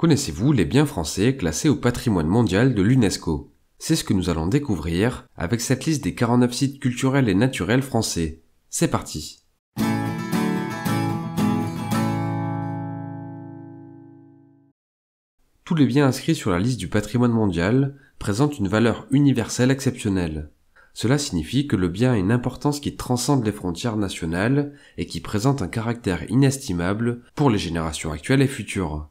Connaissez-vous les biens français classés au patrimoine mondial de l'UNESCO? C'est ce que nous allons découvrir avec cette liste des 49 sites culturels et naturels français. C'est parti! Tous les biens inscrits sur la liste du patrimoine mondial présentent une valeur universelle exceptionnelle. Cela signifie que le bien a une importance qui transcende les frontières nationales et qui présente un caractère inestimable pour les générations actuelles et futures.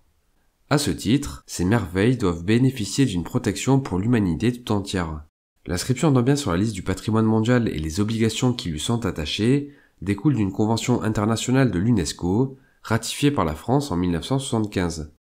À ce titre, ces merveilles doivent bénéficier d'une protection pour l'humanité tout entière. L'inscription d'un bien sur la liste du patrimoine mondial et les obligations qui lui sont attachées découlent d'une convention internationale de l'UNESCO, ratifiée par la France en 1975.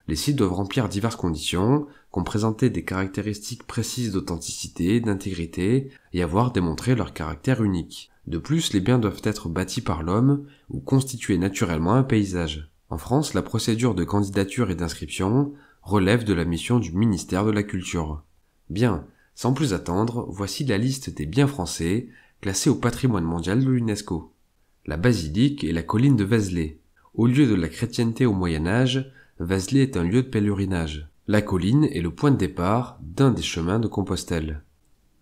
Les sites doivent remplir diverses conditions, comme présenter des caractéristiques précises d'authenticité, d'intégrité et avoir démontré leur caractère unique. De plus, les biens doivent être bâtis par l'homme ou constituer naturellement un paysage. En France, la procédure de candidature et d'inscription relève de la mission du ministère de la Culture. Bien, sans plus attendre, voici la liste des biens français classés au patrimoine mondial de l'UNESCO. La basilique et la colline de Vézelay. Au lieu de la chrétienté au Moyen-Âge, Vézelay est un lieu de pèlerinage. La colline est le point de départ d'un des chemins de Compostelle.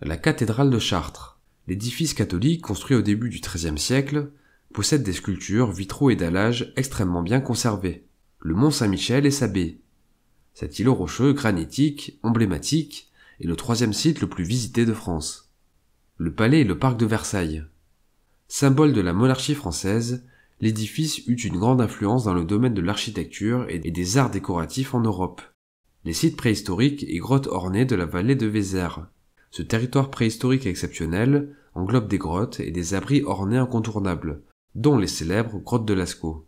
La cathédrale de Chartres. L'édifice catholique construit au début du XIIIe siècle possède des sculptures, vitraux et dallages extrêmement bien conservés. Le mont Saint-Michel et sa baie. Cet îlot rocheux, granitique, emblématique, est le troisième site le plus visité de France. Le palais et le parc de Versailles. Symbole de la monarchie française, l'édifice eut une grande influence dans le domaine de l'architecture et des arts décoratifs en Europe. Les sites préhistoriques et grottes ornées de la vallée de Vézère. Ce territoire préhistorique exceptionnel englobe des grottes et des abris ornés incontournables, dont les célèbres grottes de Lascaux.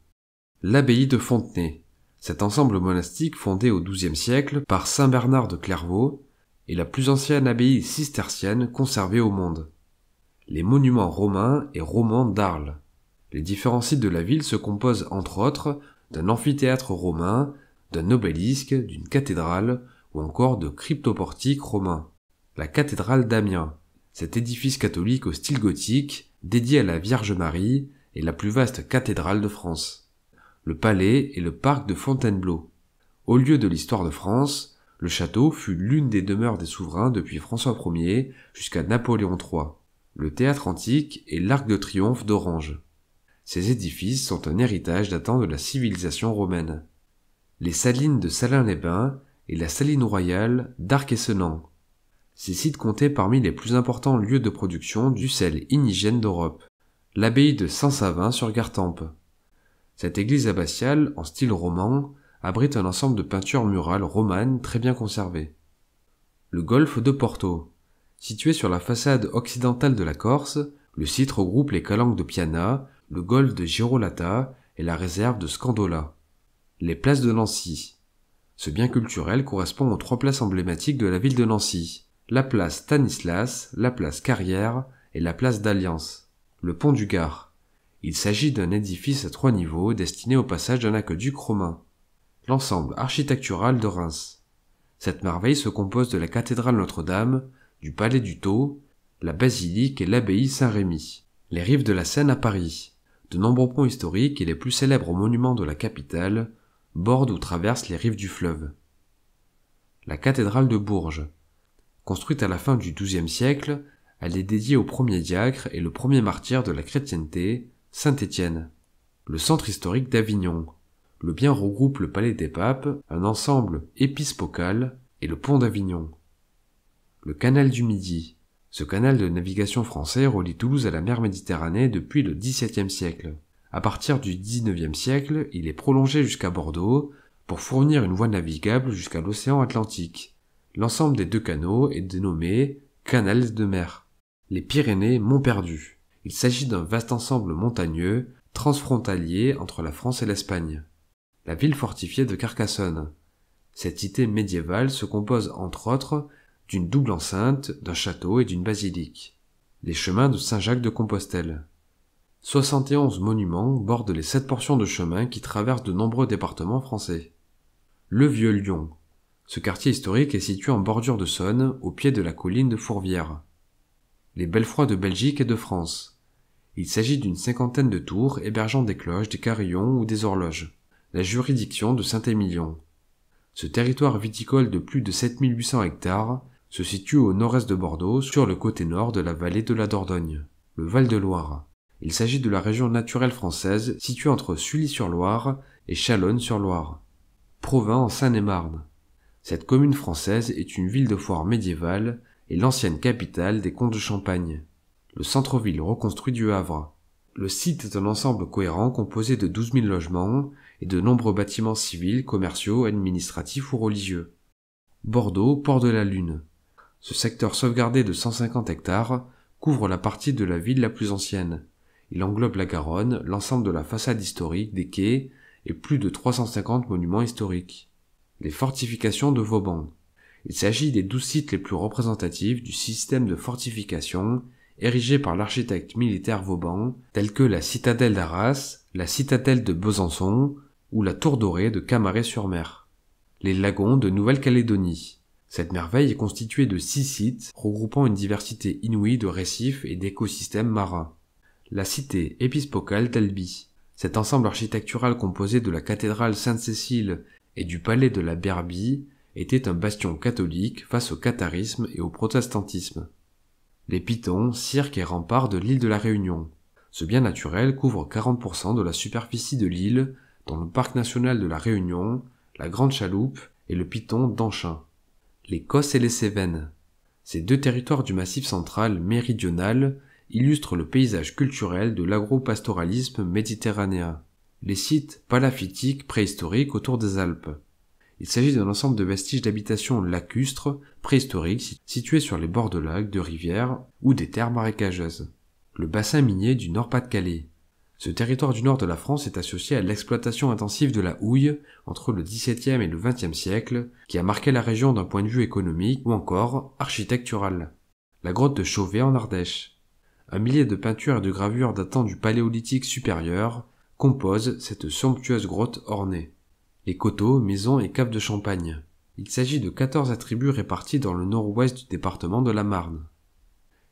L'abbaye de Fontenay. Cet ensemble monastique fondé au XIIe siècle par saint Bernard de Clairvaux est la plus ancienne abbaye cistercienne conservée au monde. Les monuments romains et romans d'Arles. Les différents sites de la ville se composent entre autres d'un amphithéâtre romain, d'un obélisque, d'une cathédrale ou encore de cryptoportiques romains. La cathédrale d'Amiens. Cet édifice catholique au style gothique, dédié à la Vierge Marie, est la plus vaste cathédrale de France. Le palais et le parc de Fontainebleau. Au lieu de l'histoire de France, le château fut l'une des demeures des souverains depuis François Ier jusqu'à Napoléon III. Le théâtre antique et l'arc de triomphe d'Orange. Ces édifices sont un héritage datant de la civilisation romaine. Les salines de Salins-les-Bains et la saline royale d'Arc-et-Senans. Ces sites comptaient parmi les plus importants lieux de production du sel indigène d'Europe. L'abbaye de Saint-Savin sur Gartempe. Cette église abbatiale, en style roman, abrite un ensemble de peintures murales romanes très bien conservées. Le golfe de Porto. Situé sur la façade occidentale de la Corse, le site regroupe les calanques de Piana, le golfe de Girolata et la réserve de Scandola. Les places de Nancy. Ce bien culturel correspond aux trois places emblématiques de la ville de Nancy. La place Stanislas, la place Carrière et la place d'Alliance. Le pont du Gard. Il s'agit d'un édifice à 3 niveaux destiné au passage d'un aqueduc romain. L'ensemble architectural de Reims. Cette merveille se compose de la cathédrale Notre-Dame, du palais du Thau, la basilique et l'abbaye Saint-Rémy. Les rives de la Seine à Paris. De nombreux ponts historiques et les plus célèbres monuments de la capitale bordent ou traversent les rives du fleuve. La cathédrale de Bourges. Construite à la fin du XIIe siècle, elle est dédiée au premier diacre et le premier martyr de la chrétienté, saint Étienne. Le centre historique d'Avignon. Le bien regroupe le palais des papes, un ensemble épiscopal et le pont d'Avignon. Le canal du Midi. Ce canal de navigation français relie Toulouse à la mer Méditerranée depuis le XVIIe siècle. À partir du XIXe siècle, il est prolongé jusqu'à Bordeaux pour fournir une voie navigable jusqu'à l'océan Atlantique. L'ensemble des deux canaux est dénommé Canal de mer. Les Pyrénées Monts Perdus. Il s'agit d'un vaste ensemble montagneux, transfrontalier entre la France et l'Espagne. La ville fortifiée de Carcassonne. Cette cité médiévale se compose entre autres d'une double enceinte, d'un château et d'une basilique. Les chemins de Saint-Jacques de Compostelle. 71 monuments bordent les 7 portions de chemin qui traversent de nombreux départements français. Le Vieux-Lyon. Ce quartier historique est situé en bordure de Saône, au pied de la colline de Fourvière. Les Bellefrois de Belgique et de France. Il s'agit d'une 50aine de tours hébergeant des cloches, des carillons ou des horloges. La juridiction de Saint-Émilion. Ce territoire viticole de plus de 7800 hectares se situe au nord-est de Bordeaux, sur le côté nord de la vallée de la Dordogne, le Val-de-Loire. Il s'agit de la région naturelle française située entre Sully-sur-Loire et Chalonnes-sur-Loire. Provins en Seine-et-Marne. Cette commune française est une ville de foire médiévale et l'ancienne capitale des comtes de Champagne. Le centre-ville reconstruit du Havre. Le site est un ensemble cohérent composé de 12 000 logements et de nombreux bâtiments civils, commerciaux, administratifs ou religieux. Bordeaux, port de la Lune. Ce secteur sauvegardé de 150 hectares couvre la partie de la ville la plus ancienne. Il englobe la Garonne, l'ensemble de la façade historique, des quais et plus de 350 monuments historiques. Les fortifications de Vauban. Il s'agit des 12 sites les plus représentatifs du système de fortification érigé par l'architecte militaire Vauban, tels que la citadelle d'Arras, la citadelle de Besançon ou la tour dorée de Camaret-sur-Mer. Les lagons de Nouvelle-Calédonie. Cette merveille est constituée de 6 sites regroupant une diversité inouïe de récifs et d'écosystèmes marins. La cité épiscopale d'Albi. Cet ensemble architectural composé de la cathédrale Sainte-Cécile et du palais de la Berbie était un bastion catholique face au catharisme et au protestantisme. Les pitons, cirques et remparts de l'île de la Réunion. Ce bien naturel couvre 40% de la superficie de l'île, dont le parc national de la Réunion, la Grande Chaloupe et le piton d'Anchin. Les Causses et les Cévennes. Ces deux territoires du Massif central méridional illustrent le paysage culturel de l'agro-pastoralisme méditerranéen. Les sites palafitiques préhistoriques autour des Alpes. Il s'agit d'un ensemble de vestiges d'habitations lacustres, préhistoriques, situés sur les bords de lacs, de rivières ou des terres marécageuses. Le bassin minier du Nord-Pas-de-Calais. Ce territoire du nord de la France est associé à l'exploitation intensive de la houille entre le XVIIe et le XXe siècle, qui a marqué la région d'un point de vue économique ou encore architectural. La grotte de Chauvet en Ardèche. Un millier de peintures et de gravures datant du Paléolithique supérieur composent cette somptueuse grotte ornée. Les coteaux, maisons et caves de Champagne. Il s'agit de 14 attributs répartis dans le nord-ouest du département de la Marne.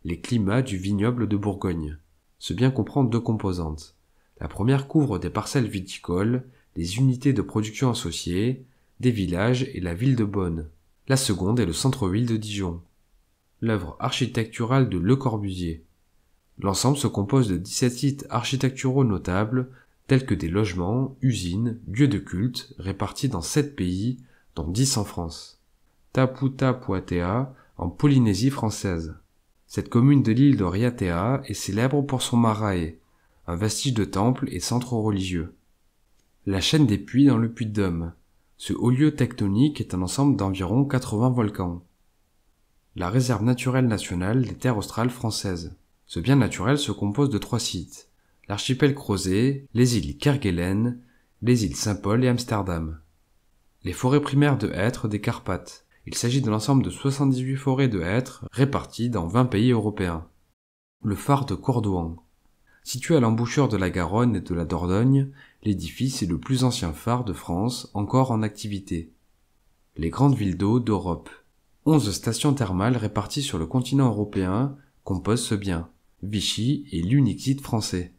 Les climats du vignoble de Bourgogne. Ce bien comprend 2 composantes. La première couvre des parcelles viticoles, des unités de production associées, des villages et la ville de Beaune. La seconde est le centre-ville de Dijon. L'œuvre architecturale de Le Corbusier. L'ensemble se compose de 17 sites architecturaux notables, tels que des logements, usines, lieux de culte, répartis dans 7 pays, dont 10 en France. Taputapuatea, en Polynésie française. Cette commune de l'île de Raiatea est célèbre pour son marae, un vestige de temple et centre religieux. La chaîne des Puys dans le Puy-de-Dôme. Ce haut lieu tectonique est un ensemble d'environ 80 volcans. La réserve naturelle nationale des terres australes françaises. Ce bien naturel se compose de 3 sites. L'archipel Crozet, les îles Kerguelen, les îles Saint-Paul et Amsterdam. Les forêts primaires de hêtres des Carpates. Il s'agit de l'ensemble de 78 forêts de hêtres réparties dans 20 pays européens. Le phare de Cordouan. Situé à l'embouchure de la Garonne et de la Dordogne, l'édifice est le plus ancien phare de France encore en activité. Les grandes villes d'eau d'Europe. 11 stations thermales réparties sur le continent européen composent ce bien. Vichy est l'unique site français.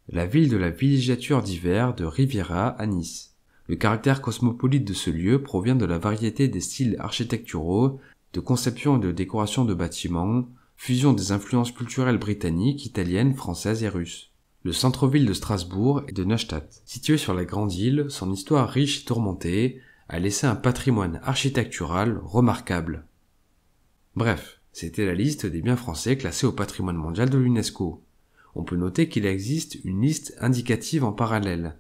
La ville de la villégiature d'hiver de Riviera à Nice. Le caractère cosmopolite de ce lieu provient de la variété des styles architecturaux, de conception et de décoration de bâtiments, fusion des influences culturelles britanniques, italiennes, françaises et russes. Le centre-ville de Strasbourg et de Neustadt. Situé sur la grande île, son histoire riche et tourmentée a laissé un patrimoine architectural remarquable. Bref, c'était la liste des biens français classés au patrimoine mondial de l'UNESCO. On peut noter qu'il existe une liste indicative en parallèle.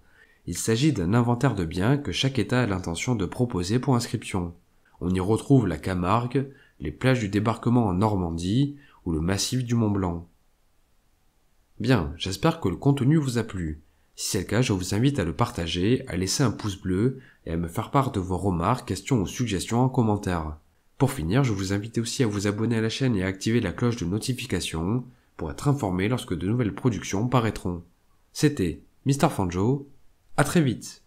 Il s'agit d'un inventaire de biens que chaque État a l'intention de proposer pour inscription. On y retrouve la Camargue, les plages du débarquement en Normandie ou le massif du Mont-Blanc. Bien, j'espère que le contenu vous a plu. Si c'est le cas, je vous invite à le partager, à laisser un pouce bleu et à me faire part de vos remarques, questions ou suggestions en commentaire. Pour finir, je vous invite aussi à vous abonner à la chaîne et à activer la cloche de notification pour être informé lorsque de nouvelles productions paraîtront. C'était Mr. Fanjo, à très vite.